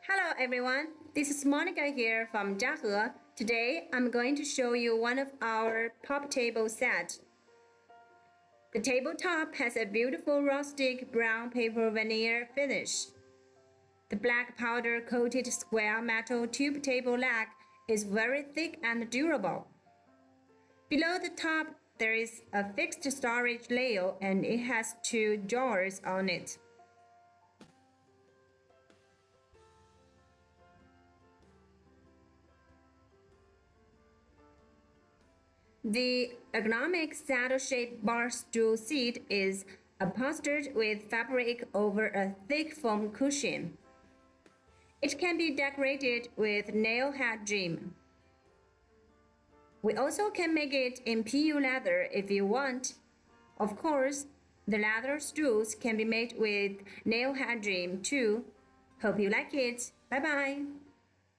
Hello everyone, this is Monica here from Jiahe. Today I'm going to show you one of our pop table set. The tabletop has a beautiful rustic brown paper veneer finish. The black powder coated square metal tube table leg is very thick and durable. Below the top there is a fixed storage layer and it has two drawers on it. The ergonomic saddle-shaped bar stool seat is upholstered with fabric over a thick foam cushion. It can be decorated with nailhead trim. We also can make it in PU leather if you want. Of course, the leather stools can be made with nailhead trim too. Hope you like it. Bye bye.